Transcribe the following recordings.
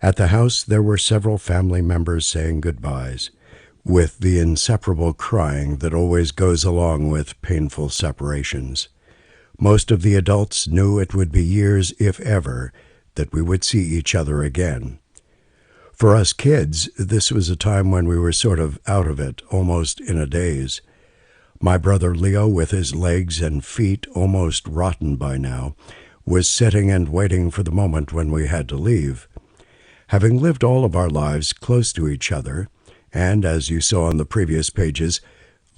At the house, there were several family members saying goodbyes, with the inseparable crying that always goes along with painful separations. Most of the adults knew it would be years, if ever, that we would see each other again. For us kids, this was a time when we were sort of out of it, almost in a daze. My brother Leo, with his legs and feet almost rotten by now, was sitting and waiting for the moment when we had to leave. Having lived all of our lives close to each other, and, as you saw on the previous pages,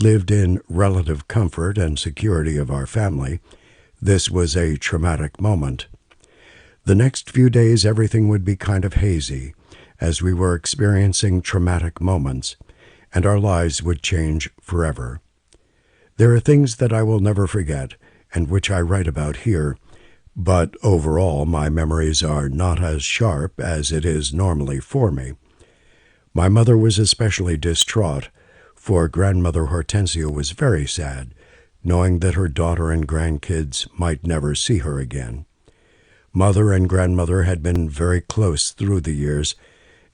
lived in relative comfort and security of our family, this was a traumatic moment. The next few days everything would be kind of hazy, as we were experiencing traumatic moments, and our lives would change forever. There are things that I will never forget, and which I write about here, but overall my memories are not as sharp as it is normally for me. My mother was especially distraught, for Grandmother Hortensia was very sad, knowing that her daughter and grandkids might never see her again. Mother and Grandmother had been very close through the years,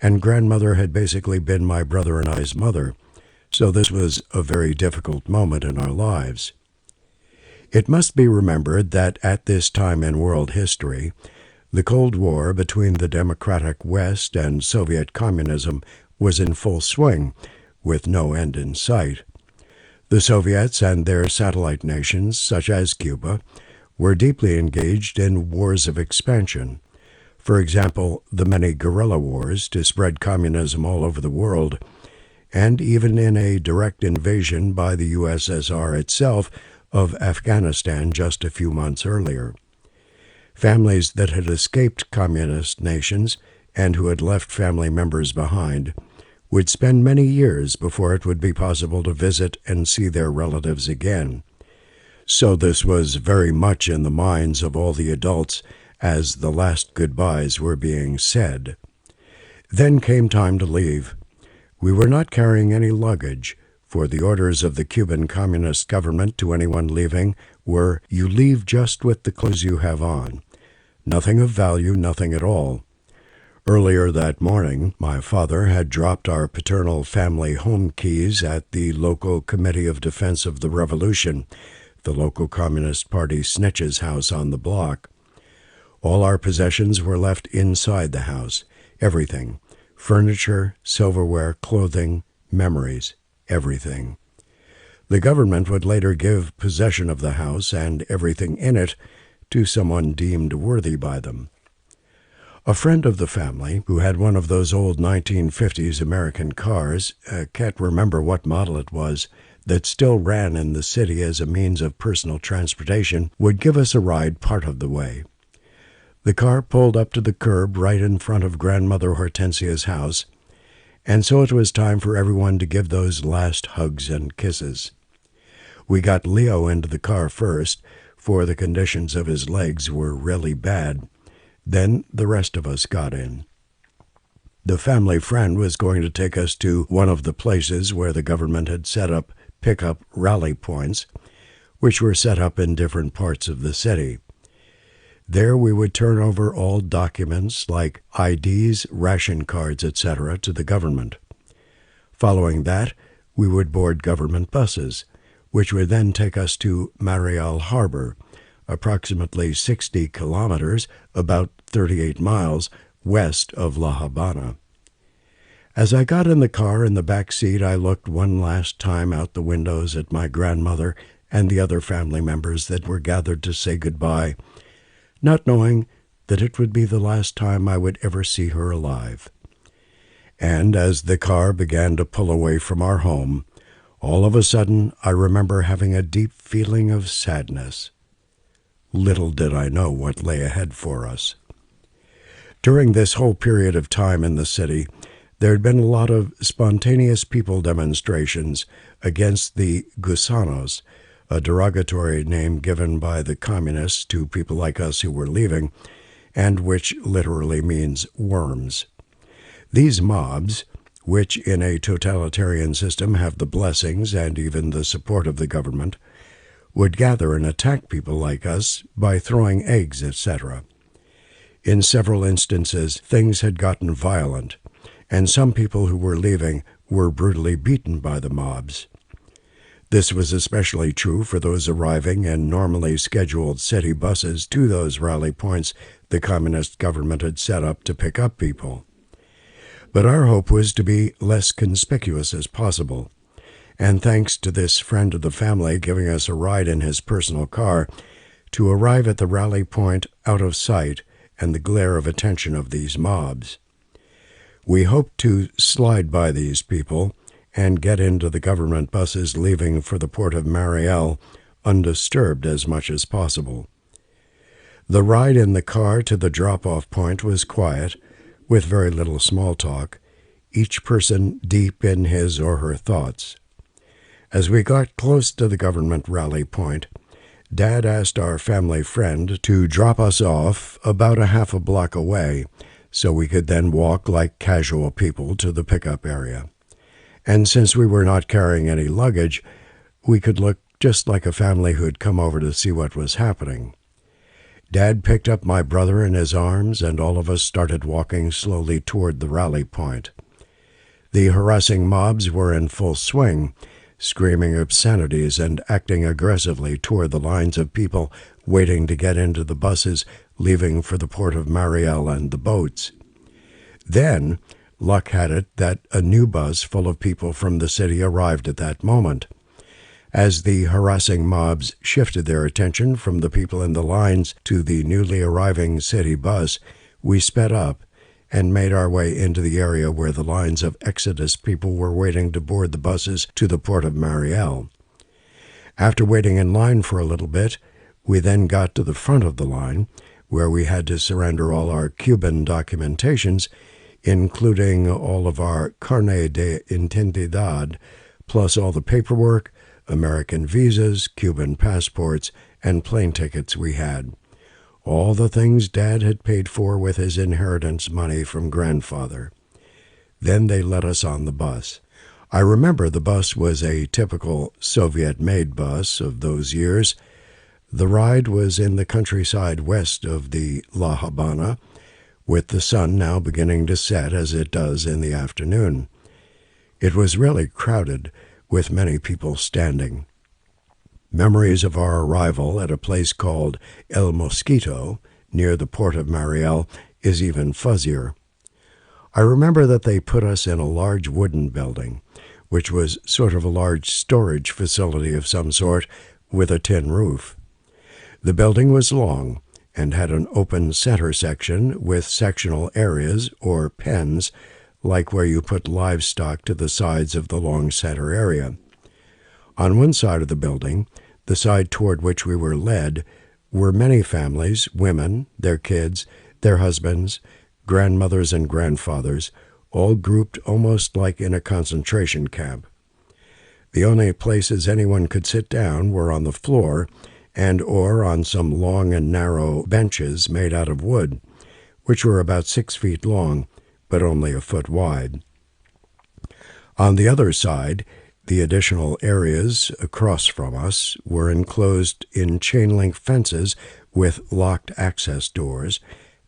and Grandmother had basically been my brother and I's mother, so this was a very difficult moment in our lives. It must be remembered that at this time in world history, the Cold War between the democratic West and Soviet communism was in full swing, with no end in sight. The Soviets and their satellite nations, such as Cuba, were deeply engaged in wars of expansion. For example, the many guerrilla wars to spread communism all over the world, and even in a direct invasion by the USSR itself of Afghanistan just a few months earlier. Families that had escaped communist nations and who had left family members behind would spend many years before it would be possible to visit and see their relatives again. So this was very much in the minds of all the adults as the last goodbyes were being said. Then came time to leave. We were not carrying any luggage, for the orders of the Cuban Communist government to anyone leaving were, "You leave just with the clothes you have on. Nothing of value, nothing at all." Earlier that morning, my father had dropped our paternal family home keys at the local Committee of Defense of the Revolution, the local Communist Party snitch's house on the block. All our possessions were left inside the house, everything, furniture, silverware, clothing, memories, everything. The government would later give possession of the house and everything in it to someone deemed worthy by them. A friend of the family, who had one of those old 1950s American cars, can't remember what model it was, that still ran in the city as a means of personal transportation, would give us a ride part of the way. The car pulled up to the curb right in front of Grandmother Hortensia's house, and so it was time for everyone to give those last hugs and kisses. We got Leo into the car first, for the conditions of his legs were really bad. Then the rest of us got in. The family friend was going to take us to one of the places where the government had set up pickup rally points, which were set up in different parts of the city. There we would turn over all documents like IDs, ration cards, etc. to the government. Following that, we would board government buses, which would then take us to Mariel Harbor, approximately 60 kilometers, about 38 miles, west of La Habana. As I got in the car in the back seat, I looked one last time out the windows at my grandmother and the other family members that were gathered to say goodbye, not knowing that it would be the last time I would ever see her alive. And as the car began to pull away from our home, all of a sudden I remember having a deep feeling of sadness. Little did I know what lay ahead for us. During this whole period of time in the city, there had been a lot of spontaneous people demonstrations against the gusanos, a derogatory name given by the communists to people like us who were leaving, and which literally means worms. These mobs, which in a totalitarian system have the blessings and even the support of the government, would gather and attack people like us by throwing eggs, etc. In several instances, things had gotten violent, and some people who were leaving were brutally beaten by the mobs. This was especially true for those arriving in normally scheduled city buses to those rally points the communist government had set up to pick up people. But our hope was to be less conspicuous as possible, and thanks to this friend of the family giving us a ride in his personal car, to arrive at the rally point out of sight and the glare of attention of these mobs. We hoped to slide by these people and get into the government buses leaving for the port of Mariel undisturbed as much as possible. The ride in the car to the drop-off point was quiet, with very little small talk, each person deep in his or her thoughts. As we got close to the government rally point, Dad asked our family friend to drop us off about a half a block away so we could then walk like casual people to the pickup area. And since we were not carrying any luggage, we could look just like a family who'd come over to see what was happening. Dad picked up my brother in his arms, and all of us started walking slowly toward the rally point. The harassing mobs were in full swing, screaming obscenities and acting aggressively toward the lines of people waiting to get into the buses leaving for the port of Mariel and the boats. Then, luck had it that a new bus full of people from the city arrived at that moment. As the harassing mobs shifted their attention from the people in the lines to the newly arriving city bus, we sped up and made our way into the area where the lines of Exodus people were waiting to board the buses to the port of Mariel. After waiting in line for a little bit, we then got to the front of the line, where we had to surrender all our Cuban documentations, including all of our carnet de identidad, plus all the paperwork, American visas, Cuban passports, and plane tickets we had. All the things Dad had paid for with his inheritance money from grandfather. Then they let us on the bus. I remember the bus was a typical Soviet-made bus of those years. The ride was in the countryside west of the La Habana, with the sun now beginning to set as it does in the afternoon. It was really crowded, with many people standing. Memories of our arrival at a place called El Mosquito, near the port of Mariel, is even fuzzier. I remember that they put us in a large wooden building, which was sort of a large storage facility of some sort with a tin roof. The building was long and had an open center section with sectional areas, or pens, like where you put livestock to the sides of the long center area. On one side of the building, the side toward which we were led, were many families, women, their kids, their husbands, grandmothers and grandfathers, all grouped almost like in a concentration camp. The only places anyone could sit down were on the floor and or on some long and narrow benches made out of wood, which were about 6 feet long, but only a foot wide. On the other side, the additional areas across from us were enclosed in chain-link fences with locked access doors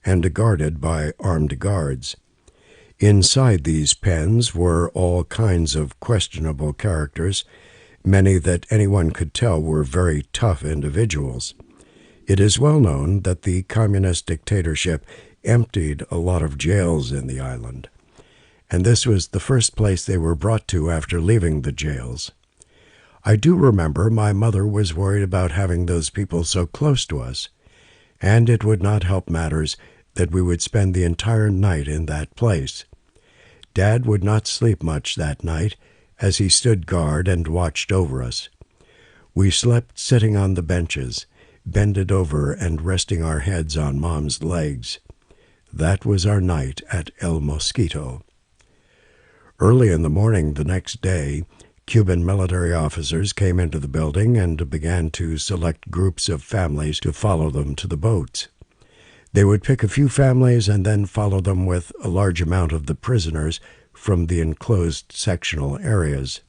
and guarded by armed guards. Inside these pens were all kinds of questionable characters, many that anyone could tell were very tough individuals. It is well known that the communist dictatorship emptied a lot of jails in the island, and this was the first place they were brought to after leaving the jails. I do remember my mother was worried about having those people so close to us, and it would not help matters that we would spend the entire night in that place. Dad would not sleep much that night, as he stood guard and watched over us. We slept sitting on the benches, bended over and resting our heads on Mom's legs. That was our night at El Mosquito. Early in the morning the next day, Cuban military officers came into the building and began to select groups of families to follow them to the boats. They would pick a few families and then follow them with a large amount of the prisoners from the enclosed sectional areas.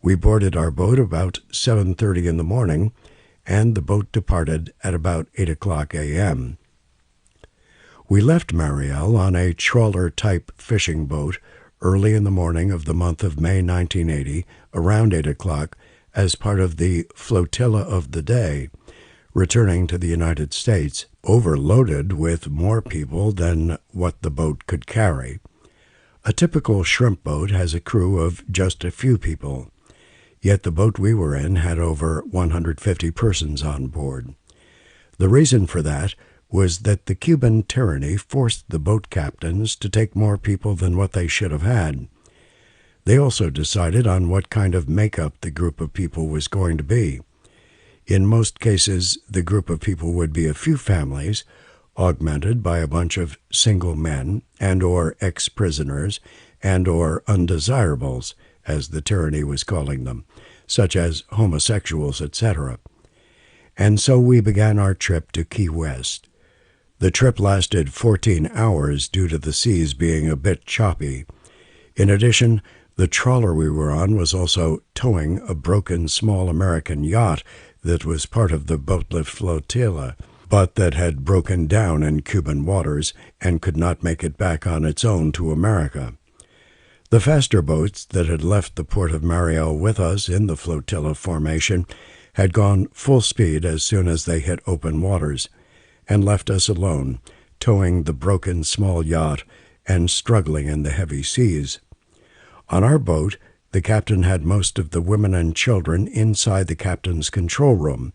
We boarded our boat about 7:30 in the morning, and the boat departed at about 8 o'clock a.m. We left Mariel on a trawler-type fishing boat early in the morning of the month of May 1980, around 8 o'clock, as part of the flotilla of the day, returning to the United States, overloaded with more people than what the boat could carry. A typical shrimp boat has a crew of just a few people, yet the boat we were in had over 150 persons on board. The reason for that was that the Cuban tyranny forced the boat captains to take more people than what they should have had. They also decided on what kind of makeup the group of people was going to be. In most cases, the group of people would be a few families, augmented by a bunch of single men and or ex-prisoners and or undesirables, as the tyranny was calling them, such as homosexuals, etc. And so we began our trip to Key West. The trip lasted 14 hours due to the seas being a bit choppy. In addition, the trawler we were on was also towing a broken small American yacht that was part of the Boatlift flotilla, but that had broken down in Cuban waters and could not make it back on its own to America. The faster boats that had left the port of Mariel with us in the flotilla formation had gone full speed as soon as they hit open waters, and left us alone, towing the broken small yacht and struggling in the heavy seas. On our boat, the captain had most of the women and children inside the captain's control room,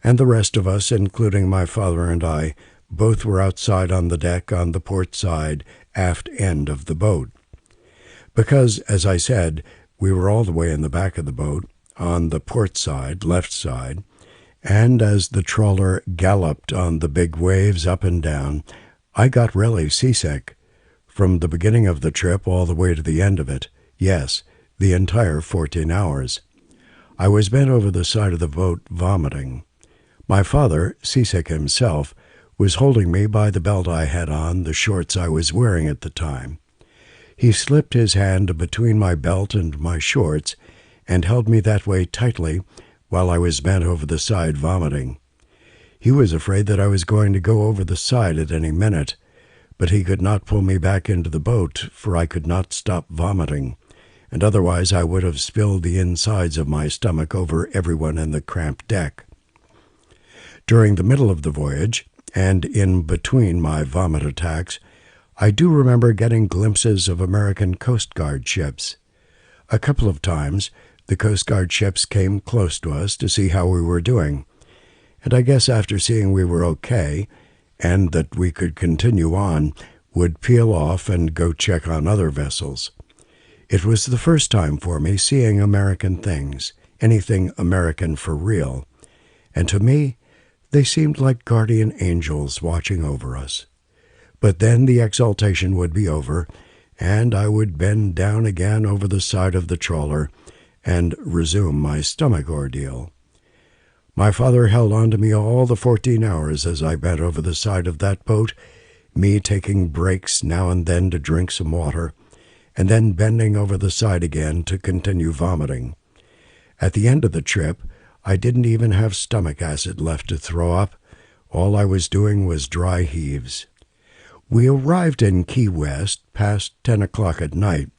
and the rest of us, including my father and I, both were outside on the deck on the port side, aft end of the boat. Because, as I said, we were all the way in the back of the boat, on the port side, left side, and as the trawler galloped on the big waves up and down, I got really seasick. From the beginning of the trip all the way to the end of it, yes, the entire 14 hours. I was bent over the side of the boat, vomiting. My father, seasick himself, was holding me by the belt I had on, the shorts I was wearing at the time. He slipped his hand between my belt and my shorts and held me that way tightly while I was bent over the side vomiting. He was afraid that I was going to go over the side at any minute, but he could not pull me back into the boat, for I could not stop vomiting, and otherwise I would have spilled the insides of my stomach over everyone in the cramped deck. During the middle of the voyage, and in between my vomit attacks, I do remember getting glimpses of American Coast Guard ships. A couple of times, the Coast Guard ships came close to us to see how we were doing, and I guess after seeing we were okay, and that we could continue on, would peel off and go check on other vessels. It was the first time for me seeing American things, anything American for real, and to me, they seemed like guardian angels watching over us. But then the exaltation would be over, and I would bend down again over the side of the trawler and resume my stomach ordeal. My father held on to me all the 14 hours as I bent over the side of that boat, me taking breaks now and then to drink some water, and then bending over the side again to continue vomiting. At the end of the trip, I didn't even have stomach acid left to throw up. All I was doing was dry heaves. We arrived in Key West past 10 o'clock at night,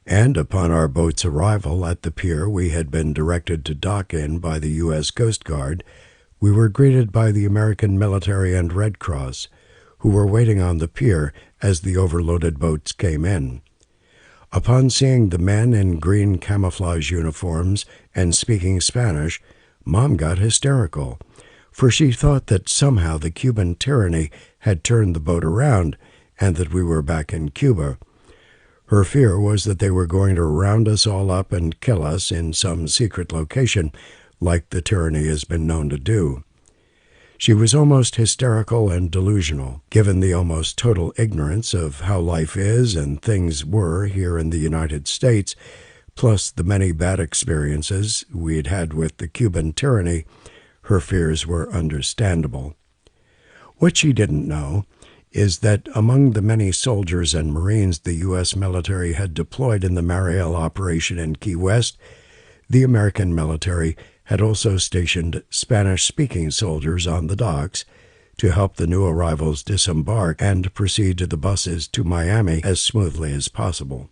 and upon our boat's arrival at the pier we had been directed to dock in by the U.S. Coast Guard, we were greeted by the American military and Red Cross, who were waiting on the pier as the overloaded boats came in. Upon seeing the men in green camouflage uniforms and speaking Spanish, Mom got hysterical, for she thought that somehow the Cuban tyranny had turned the boat around and that we were back in Cuba. Her fear was that they were going to round us all up and kill us in some secret location, like the tyranny has been known to do. She was almost hysterical and delusional, given the almost total ignorance of how life is and things were here in the United States, plus the many bad experiences we'd had with the Cuban tyranny. Her fears were understandable. What she didn't know is that among the many soldiers and Marines the U.S. military had deployed in the Mariel operation in Key West, the American military had also stationed Spanish-speaking soldiers on the docks, to help the new arrivals disembark and proceed to the buses to Miami as smoothly as possible.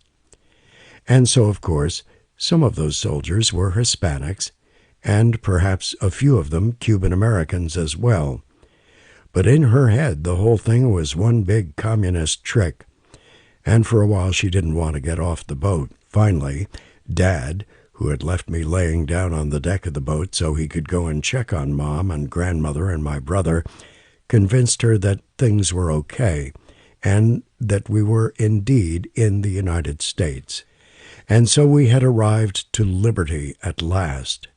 And so, of course, some of those soldiers were Hispanics, and perhaps a few of them Cuban Americans as well. But in her head, the whole thing was one big communist trick, and for a while she didn't want to get off the boat. Finally, Dad, who had left me laying down on the deck of the boat so he could go and check on Mom and Grandmother and my brother, convinced her that things were okay, and that we were indeed in the United States. And so we had arrived to liberty at last.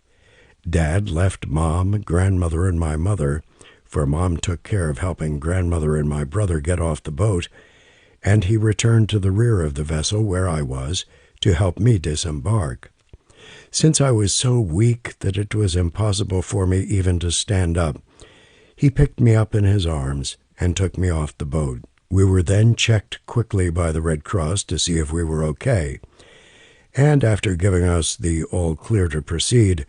Dad left Mom, Grandmother, and my mother, for Mom took care of helping Grandmother and my brother get off the boat, and he returned to the rear of the vessel where I was to help me disembark. Since I was so weak that it was impossible for me even to stand up, he picked me up in his arms and took me off the boat. We were then checked quickly by the Red Cross to see if we were okay, and after giving us the all clear to proceed,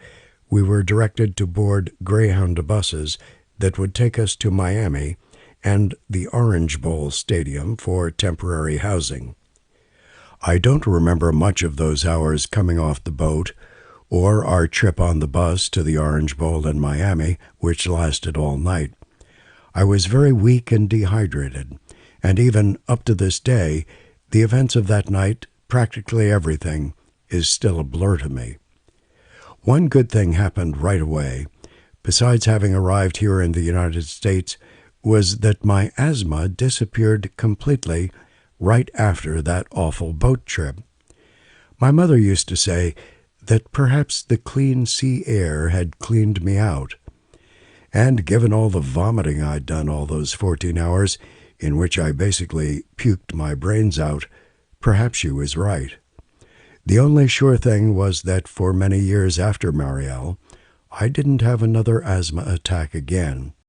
we were directed to board Greyhound buses that would take us to Miami and the Orange Bowl Stadium for temporary housing. I don't remember much of those hours coming off the boat or our trip on the bus to the Orange Bowl in Miami, which lasted all night. I was very weak and dehydrated, and even up to this day, the events of that night, practically everything, is still a blur to me. One good thing happened right away, besides having arrived here in the United States, was that my asthma disappeared completely right after that awful boat trip. My mother used to say that perhaps the clean sea air had cleaned me out, and given all the vomiting I'd done all those 14 hours, in which I basically puked my brains out, perhaps she was right. The only sure thing was that for many years after Mariel, I didn't have another asthma attack again.